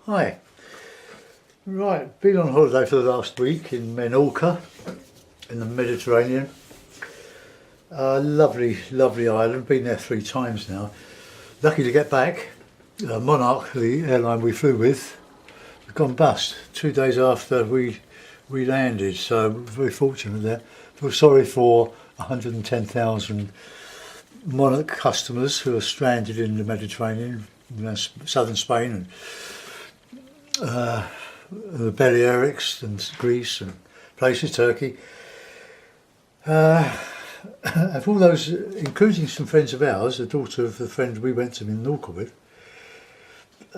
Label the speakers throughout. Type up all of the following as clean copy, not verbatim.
Speaker 1: Hi. Right, been on holiday for the last week in Menorca, in the Mediterranean. Lovely, lovely island. Been there 3 times now. Lucky to get back. Monarch, the airline we flew with, had gone bust 2 days after we landed. So very fortunate there. Feel sorry for 110,000 Monarch customers who are stranded in the Mediterranean, southern Spain, and the Balearics and Greece and places, Turkey. And for all those, including some friends of ours, the daughter of the friend we went to Menorca with,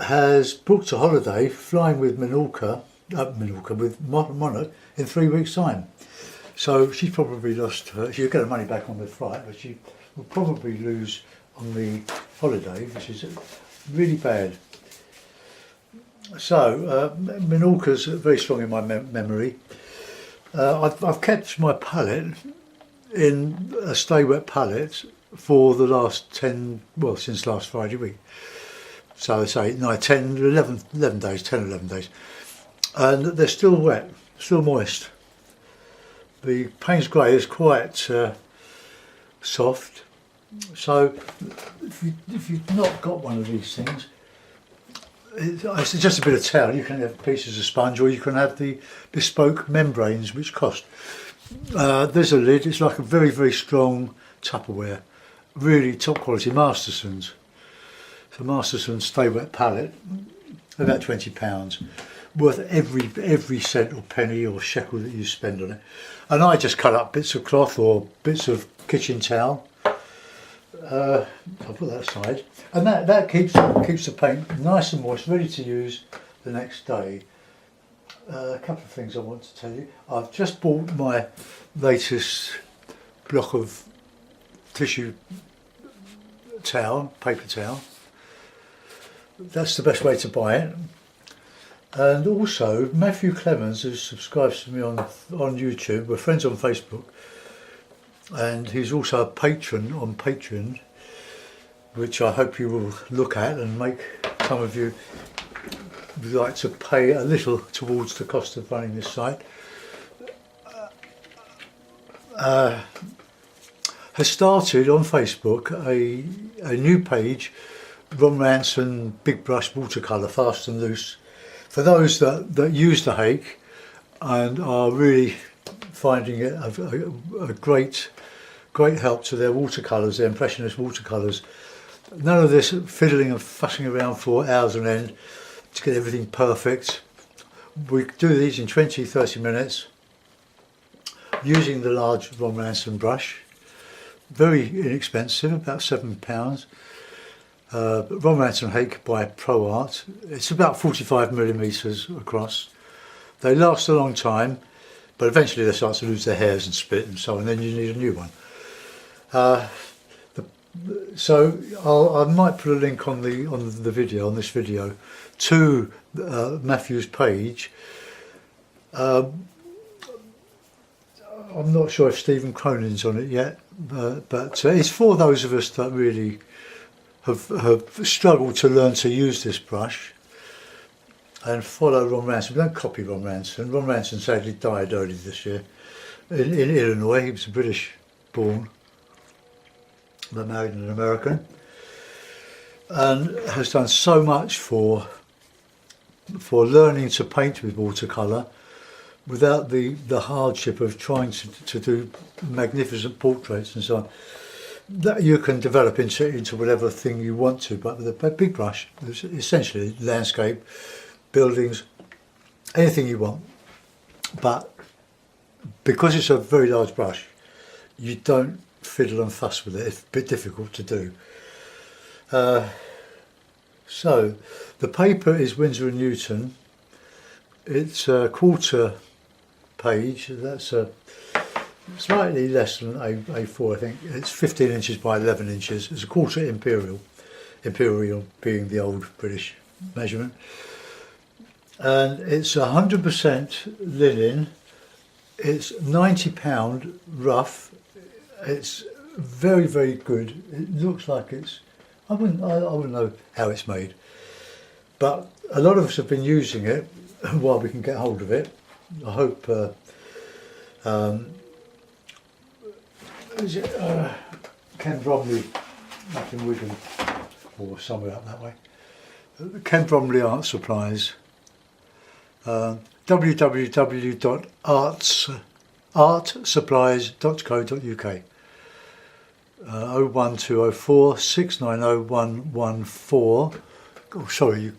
Speaker 1: has booked a holiday flying with with Monarch in 3 weeks' time. So she's probably lost she'll get her money back on the flight, but she will probably lose on the holiday, which is really bad. So Menorca's very strong in my memory. I've kept my palette in a stay wet palette for the last since last Friday week. So I say 11 days, 11 days. And they're still wet, still moist. The Payne's Grey is quite soft. So if you've not got one of these things, it's just a bit of towel. You can have pieces of sponge, or you can have the bespoke membranes, which cost. There's a lid. It's like a very, very strong Tupperware, really top quality Masterson's. So Masterson's stay wet palette, about £20, worth every cent or penny or shekel that you spend on it. And I just cut up bits of cloth or bits of kitchen towel. I'll put that aside, and that keeps the paint nice and moist, ready to use the next day. A couple of things I want to tell you. I've just bought my latest block of tissue towel, paper towel. That's the best way to buy it. And also Matthew Clemens, who subscribes to me on YouTube, we're friends on Facebook, and he's also a patron on Patreon, which I hope you will look at and make some of you like to pay a little towards the cost of running this site. Has started on Facebook a new page, Ron Ranson Big Brush Watercolour Fast and Loose, for those that use the hake and are really finding it a great help to their watercolours, their impressionist watercolours. None of this fiddling and fussing around for hours on end to get everything perfect. We do these in 20-30 minutes using the large Ron Ranson brush. Very inexpensive, about £7. Ron Ranson hake by Pro Art. It's about 45mm across. They last a long time, but eventually they start to lose their hairs and spit and so on, and then you need a new one. So I might put a link on this video to Matthew's page. I'm not sure if Stephen Cronin's on it yet, but it's for those of us that really have struggled to learn to use this brush and follow Ron Ranson. We don't copy Ron Ranson. Ron Ranson sadly died early this year in Illinois. He was British born, but married an American, and has done so much for learning to paint with watercolour without the hardship of trying to do magnificent portraits and so on. That you can develop into whatever thing you want to, but with a big brush, essentially landscape, buildings, anything you want. But because it's a very large brush, you don't fiddle and fuss with it. It's a bit difficult to do. So the paper is Winsor & Newton. It's a quarter page. That's a slightly less than A4, I think. It's 15 inches by 11 inches. It's a quarter imperial being the old British measurement. And it's 100% linen. It's £90 rough. It's very, very good. It looks like it's, I wouldn't know how it's made, but a lot of us have been using it while we can get hold of it. I hope is it Ken Bromley up in Wigan or somewhere up that way. Ken Bromley Art Supplies. www.artsupplies.co.uk. 01204 690 114. Oh, sorry,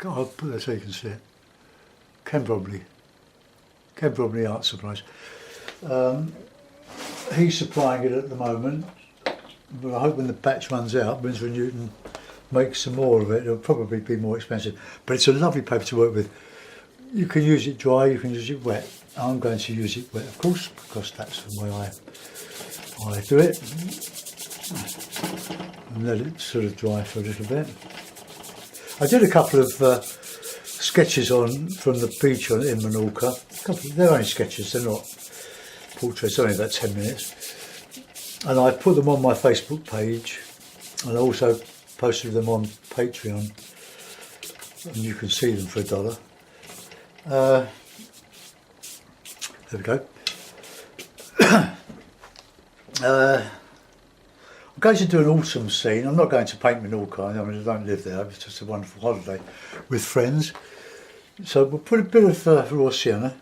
Speaker 1: I'll put that so you can see it. Ken Bromley Art Supplies. He's supplying it at the moment, but I hope when the batch runs out, Winsor & Newton makes some more of it. It'll probably be more expensive, but it's a lovely paper to work with. You can use it dry, you can use it wet. I'm going to use it wet, of course, because that's the way I do it. And let it sort of dry for a little bit. I did a couple of sketches from the beach in Menorca. They're only sketches, they're not portraits, only about 10 minutes. And I put them on my Facebook page, and I also posted them on Patreon, and you can see them for $1. There we go. I'm going to do an autumn scene. I'm not going to paint Menorca. I mean, I don't live there. It's just a wonderful holiday with friends. So we'll put a bit of raw sienna.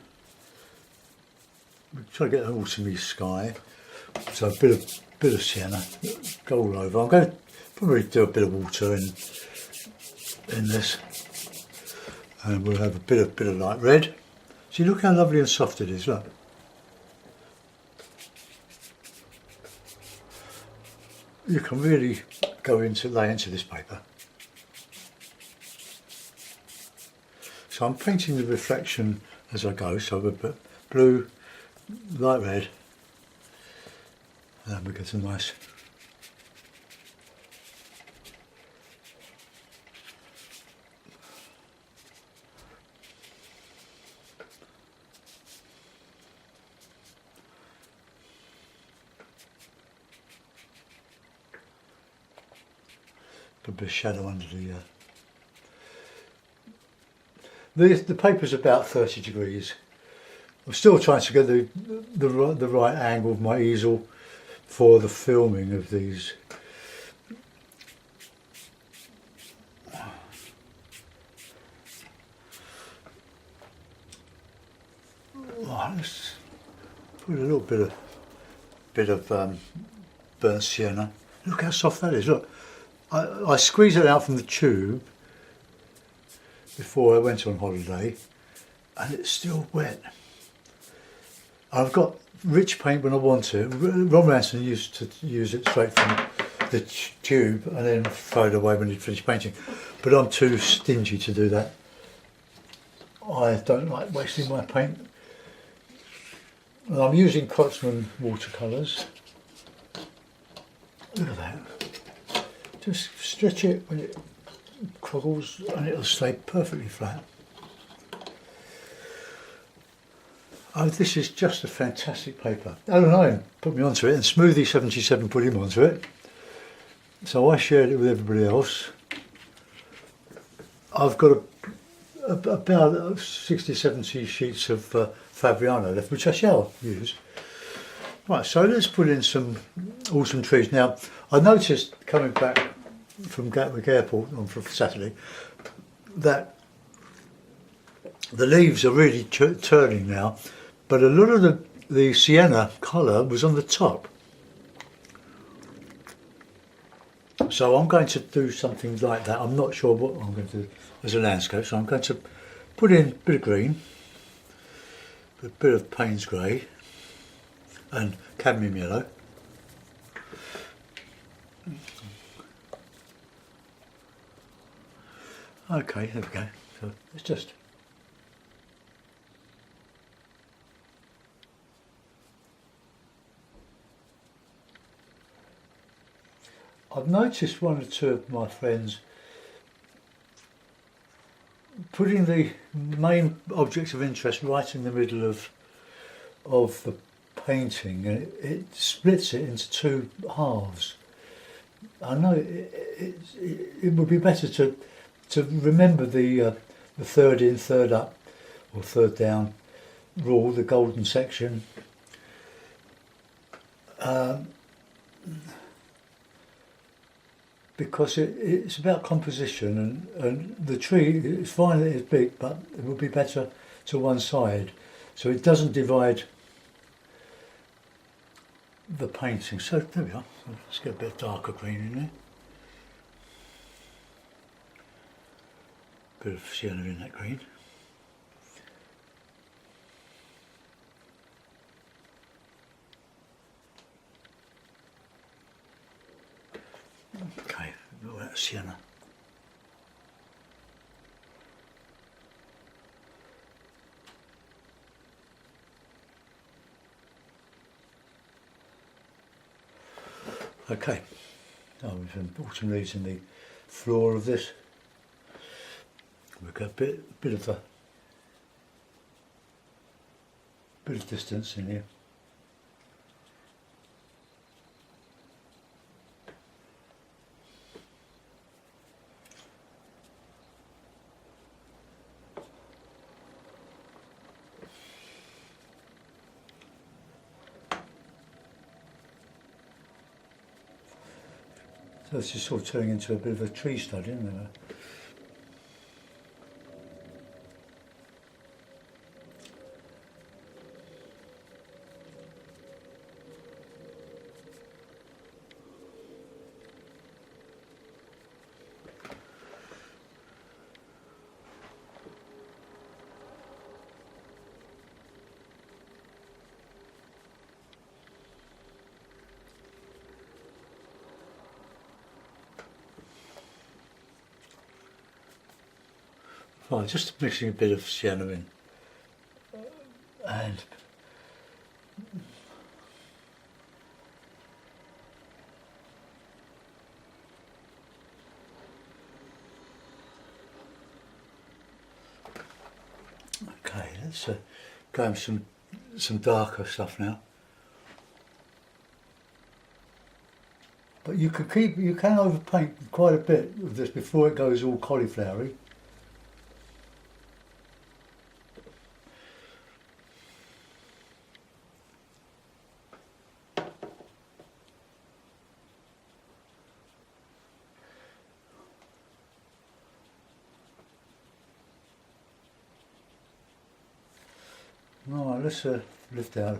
Speaker 1: We'll try to get an autumny sky. So a bit of sienna, go all over. I'm going to probably do a bit of water in this, and we'll have a bit of light red. See, look how lovely and soft it is. Look. You can really lay into this paper. So I'm painting the reflection as I go. So we'll put blue, light red, and then we get some nice a bit of shadow under the paper's about 30 degrees. I'm still trying to get the right angle of my easel for the filming of these. Let's put a little bit of burnt sienna. Look how soft that is. Look. I squeezed it out from the tube before I went on holiday, and it's still wet. I've got rich paint when I want it. Ron Ranson used to use it straight from the tube and then throw it away when he'd finished painting, but I'm too stingy to do that. I don't like wasting my paint. And I'm using Craftsman watercolours. Look at that. Just stretch it when it croggles and it'll stay perfectly flat. Oh, this is just a fantastic paper. Alan Owen put me onto it, and Smoothie77 put him onto it. So I shared it with everybody else. I've got about 60, 70 sheets of Fabriano left, which I shall use. Right, so let's put in some autumn trees. Now, I noticed coming back from Gatwick Airport on Saturday that the leaves are really turning now, but a lot of the sienna colour was on the top. So I'm going to do something like that. I'm not sure what I'm going to do as a landscape, so I'm going to put in a bit of green, a bit of Payne's grey and cadmium yellow. Okay, there we go. So it's just I've noticed one or two of my friends putting the main objects of interest right in the middle of the painting, and it splits it into two halves. I know it would be better to to remember the third in, third up, or third down rule, the golden section. Because it's about composition, and the tree, it's fine that it's big, but it would be better to one side, so it doesn't divide the painting. So there we are. Let's get a bit darker green in there. Bit of sienna in that green. Okay, all that sienna. Okay, now we've bought some leaves in the floor of this. We've got a bit of distance in here. So it's just sort of turning into a bit of a tree study, isn't it? Right, just mixing a bit of sienna in, and okay, let's go with some darker stuff now. But you can overpaint quite a bit of this before it goes all cauliflowery. Right, let's lift out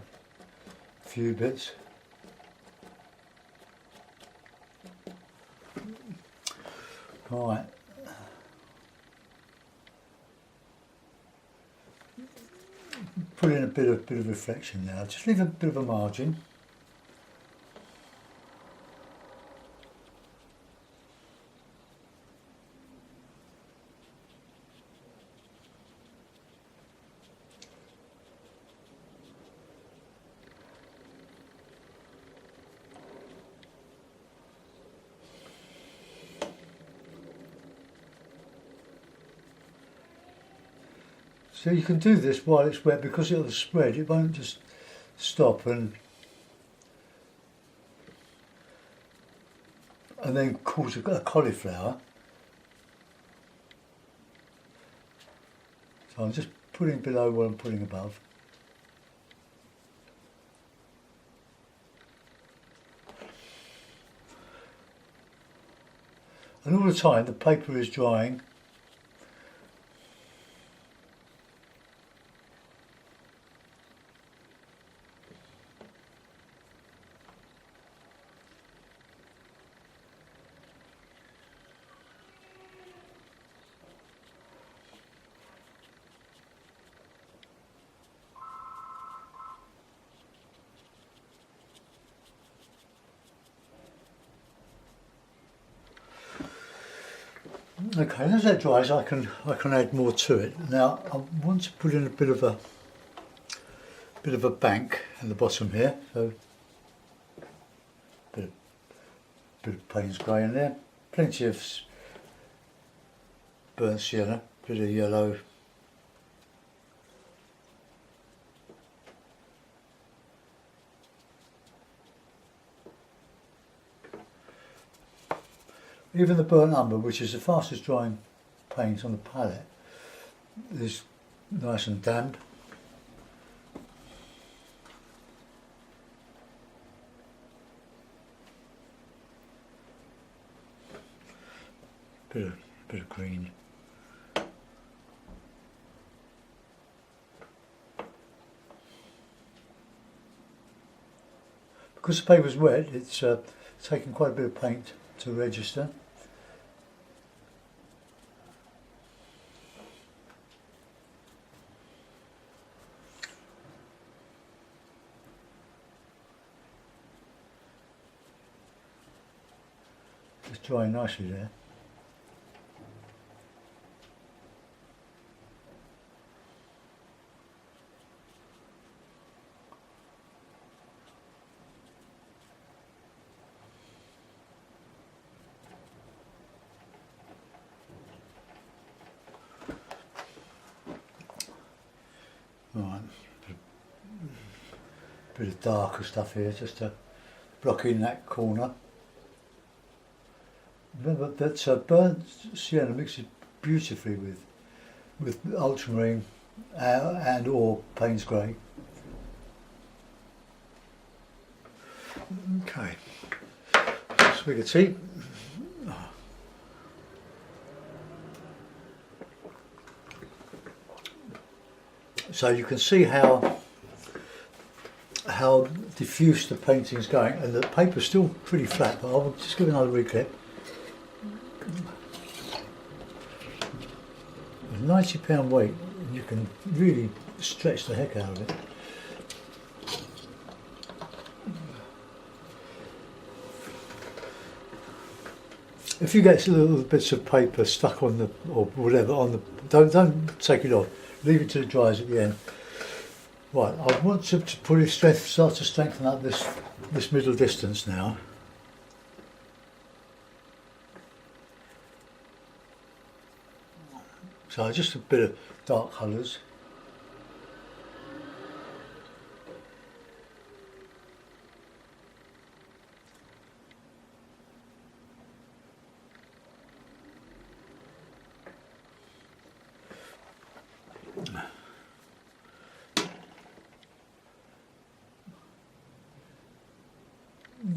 Speaker 1: a few bits. Right. Put in a bit of reflection now. Just leave a bit of a margin. So you can do this while it's wet, because it'll spread, it won't just stop and then cause a cauliflower. So I'm just putting below what I'm putting above. And all the time the paper is drying. Okay, as that dries, I can add more to it. Now I want to put in a bit of a bank at the bottom here. So bit of Payne's grey in there, plenty of burnt sienna, bit of yellow. Even the burnt umber, which is the fastest drying paint on the palette is nice and damp. Bit of green. Because the paper's wet, it's taken quite a bit of paint to register. It's drying nicely there. Right, bit of darker stuff here just to block in that corner. Remember that burnt sienna mixes beautifully with ultramarine and or Payne's grey. Okay, swig of tea. So you can see how diffuse the painting's going, and the paper's still pretty flat, but I'll just give it another reclip. With £90 weight, you can really stretch the heck out of it. If you get little bits of paper stuck on the, or whatever, on the, don't take it off. Leave it till it dries at the end. Right, I want to put it start to strengthen up this middle distance now. So just a bit of dark colours.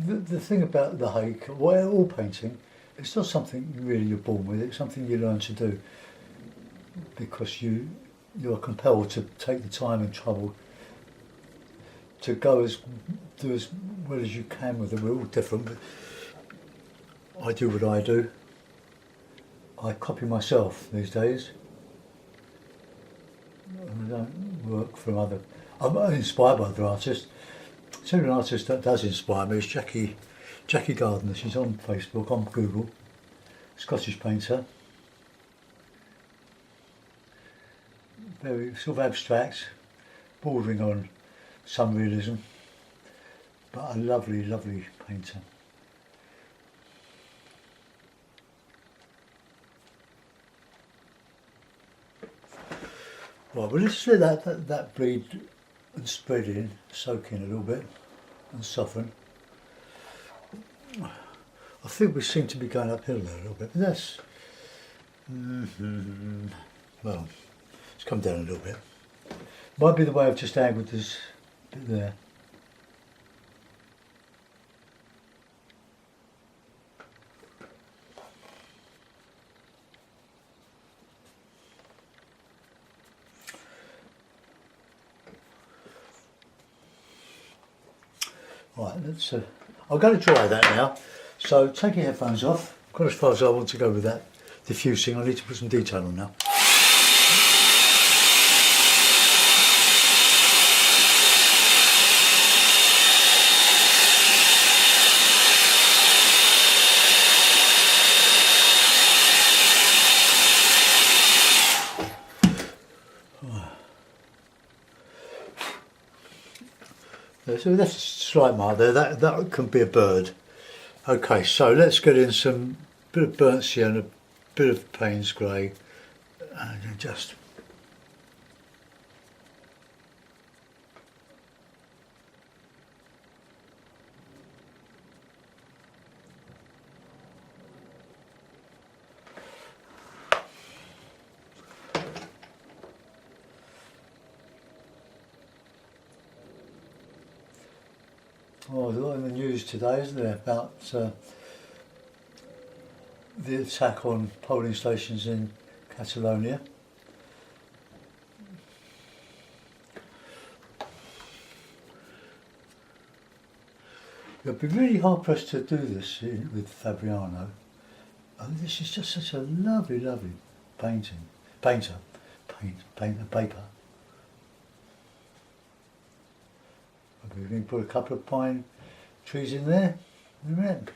Speaker 1: The thing about the hake, well, all painting, it's not something really you're born with, it's something you learn to do because you are compelled to take the time and trouble to do as well as you can with it. We're all different, but I do what I do. I copy myself these days. I don't work from other. I'm inspired by other artists. So an artist that does inspire me is Jackie Gardner. She's on Facebook, on Google. Scottish painter. Very sort of abstract, bordering on some realism, but a lovely, lovely painter. Right, well, let's let that bleed and spread in, soak in a little bit and soften. I think we seem to be going uphill there a little bit, but that's, well, it's come down a little bit. Might be the way I've just angled this bit there. Right, let's. I'm going to dry that now. So take your headphones off. I've got as far as I want to go with that diffusing. I need to put some detail on now. So that's a slight mark there, that can be a bird. Okay, so let's get in some bit of burnt sienna, bit of Payne's grey, and just Oh, there's a lot in the news today, isn't there, about the attack on polling stations in Catalonia. You'd be really hard pressed to do this with Fabriano. Oh, this is just such a lovely, lovely painter, paper. We can put a couple of pine trees in there. Amen.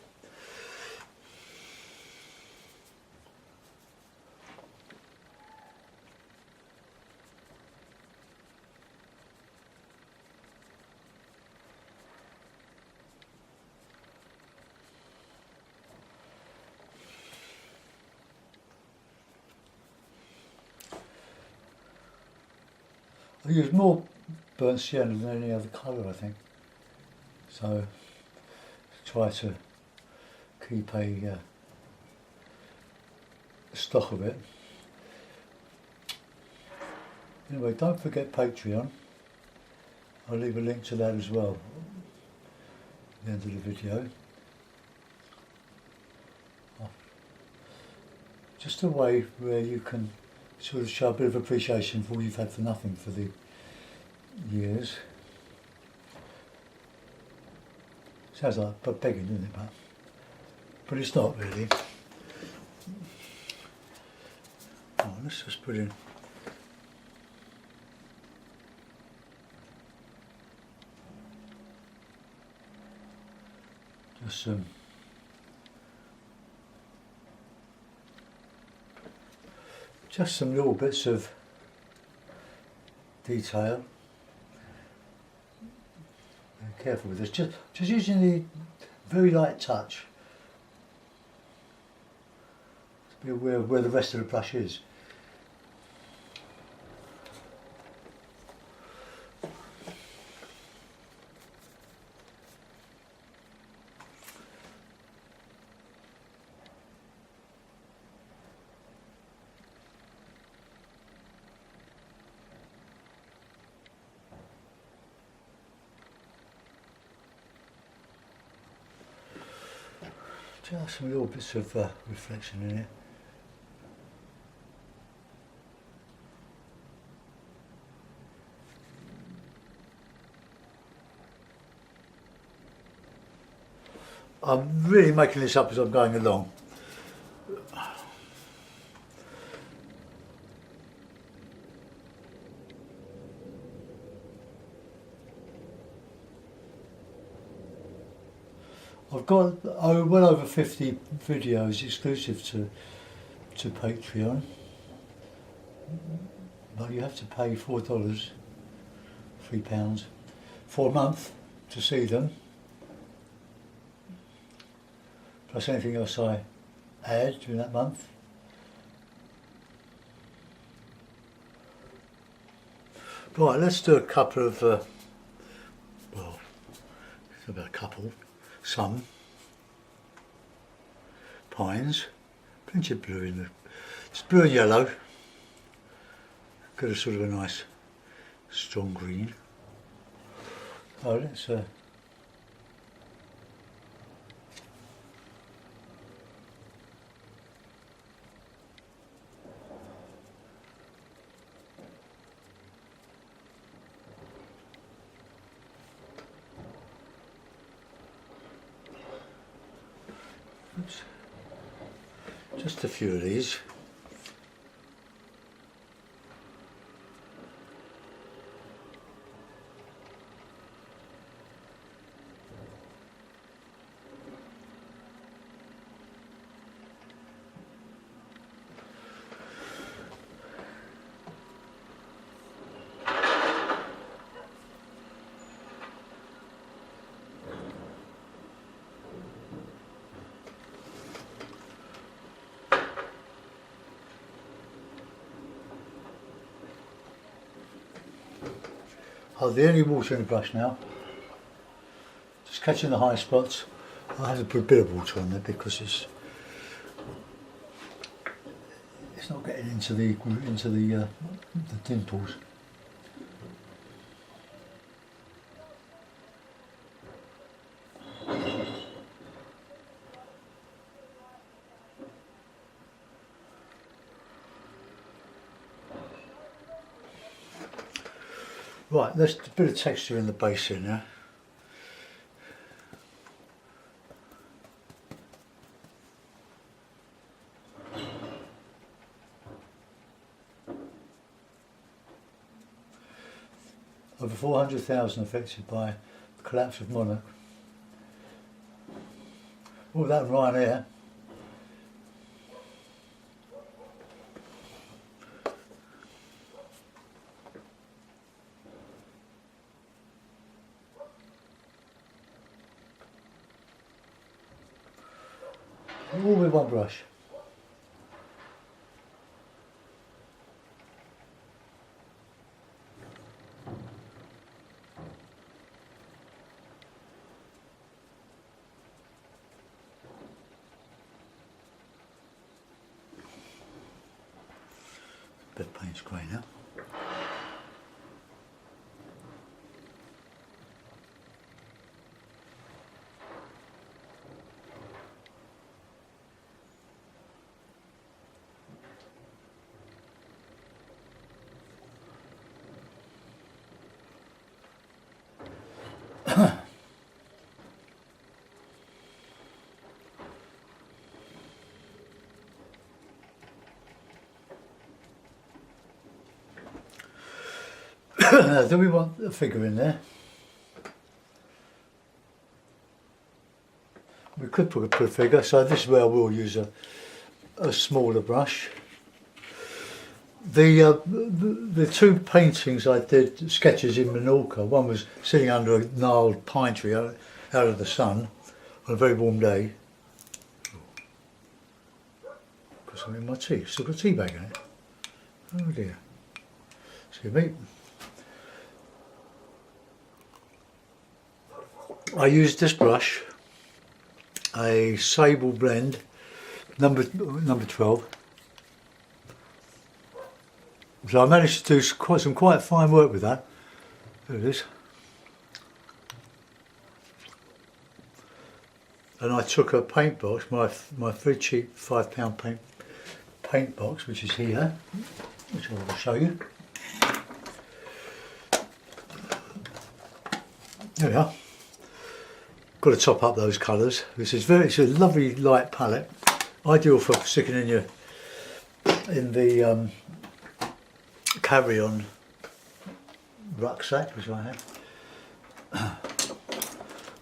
Speaker 1: I use more burnt sienna than any other colour, I think. So try to keep a stock of it. Anyway, don't forget Patreon. I'll leave a link to that as well at the end of the video. Just a way where you can sort of show a bit of appreciation for all you've had for nothing for the years. Sounds like begging, doesn't it? But it's not really. Oh, let's just put in just some little bits of detail. Be careful with this. Just using the very light touch to be aware of where the rest of the brush is. Just some little bits of reflection in it. I'm really making this up as I'm going along. I've got well over 50 videos exclusive to Patreon, but you have to pay $4, £3 for a month to see them, plus anything else I add during that month. Right, let's do a couple of, well, it's about a couple. Some pines, plenty of blue in the, it's blue and yellow, got a sort of a nice strong green. Oh, let's just a few of these. Hardly any water in the brush now, just catching the high spots. I have to put a bit of water on there because it's not getting into the dimples. Right, there's a bit of texture in the base here now. Over 400,000 affected by the collapse of Menorca. All that Ryanair. All with one brush. Bit of paint's grey now. Now, do we want a figure in there? We could put a figure, so this is where I will use a smaller brush. The two paintings I did, sketches in Menorca, one was sitting under a gnarled pine tree out of the sun on a very warm day. Got something in my tea, still got a tea bag in it. Oh dear. Excuse me. I used this brush, a sable blend, number 12. So I managed to do some quite fine work with that. There it is. And I took a paint box, my very cheap £5 paint box, which is here, which I will show you. There we are. Got to top up those colours. It's a lovely light palette, ideal for sticking in the carry-on rucksack, which I have.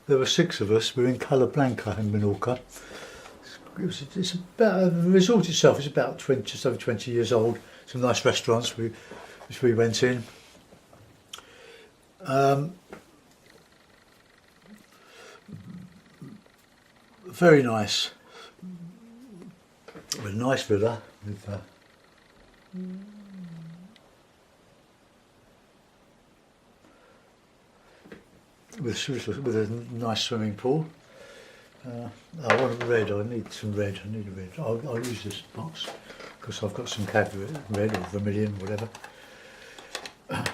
Speaker 1: There were 6 of us. We're in Cala Blanca in Menorca. It's about the resort itself is about just over 20 years old. Some nice restaurants which we went in. Very nice. A nice villa with a nice swimming pool. I want red. I need some red. I need a red. I'll use this box because I've got some cad red or vermilion, whatever. So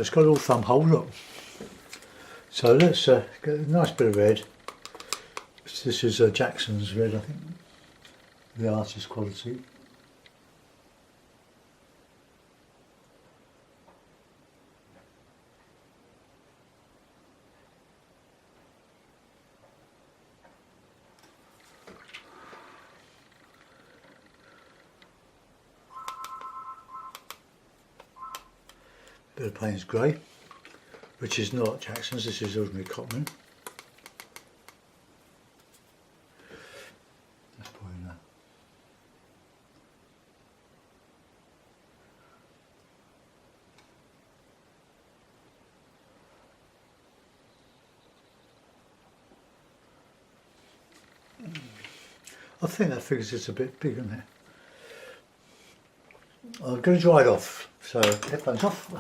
Speaker 1: it's got a little thumb hole. Look. So let's get a nice bit of red. This is Jackson's red, I think, the artist quality. Bit of Payne's grey, which is not Jackson's, this is ordinary Cotman. That's probably enough. I think that figures it's a bit big, isn't it? I'm going to dry it off, so headphones off.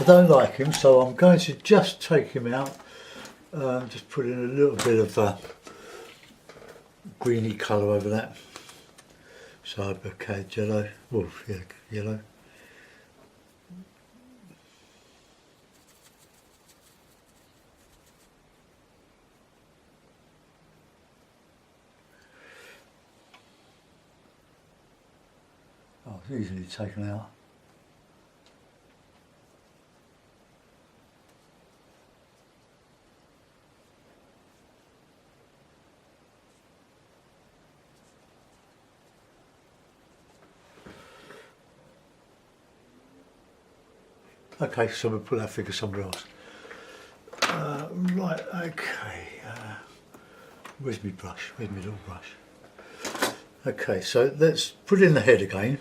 Speaker 1: I don't like him, so I'm going to just take him out, just put in a little bit of greeny colour over that. So I've got yellow, oh yeah, yellow. it's easily taken out. Okay, so we'll put that figure somewhere else. Right, okay. Where's my brush? Where's my little brush? Okay, so let's put in the head again.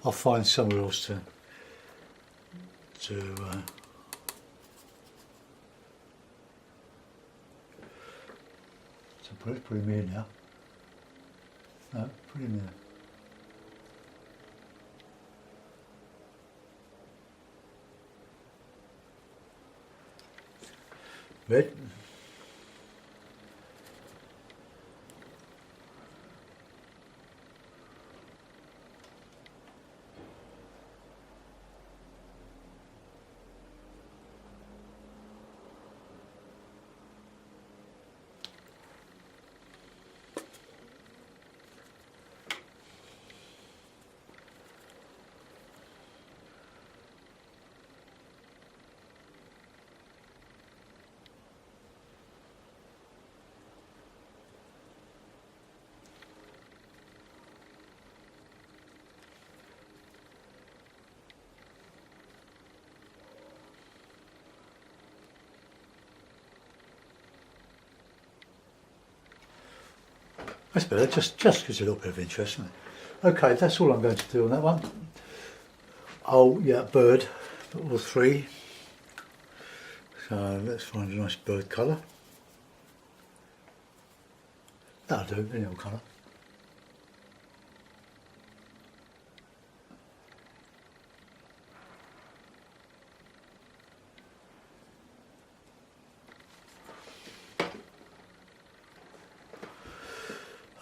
Speaker 1: I'll find somewhere else to put him here now. No, put him there. Red. That's better, just gives you a little bit of interest, isn't it? Okay, that's all I'm going to do on that one. Oh yeah, bird, all three. So let's find a nice bird colour. That'll do, any old colour.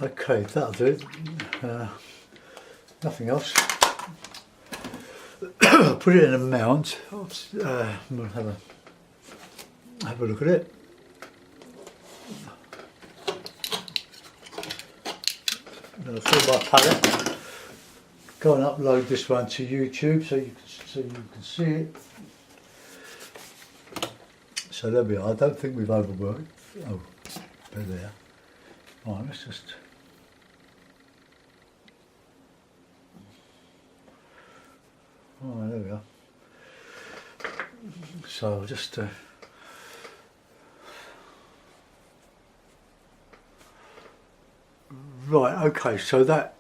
Speaker 1: Okay, that'll do it. Nothing else. Put it in a mount. I'm going to have a look at it. I'm going to fill my palette. Go and upload this one to YouTube so you can see it. So there we are. I don't think we've overworked. Oh, there. Right, let's just. Oh, there we are. So I'll just right, okay, so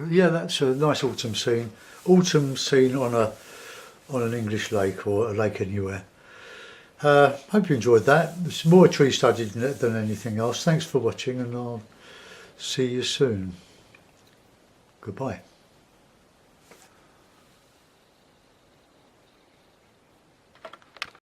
Speaker 1: yeah, that's a nice autumn scene. Autumn scene on an English lake or a lake anywhere. Hope you enjoyed that. There's more tree studied in it than anything else. Thanks for watching, and I'll see you soon. Goodbye.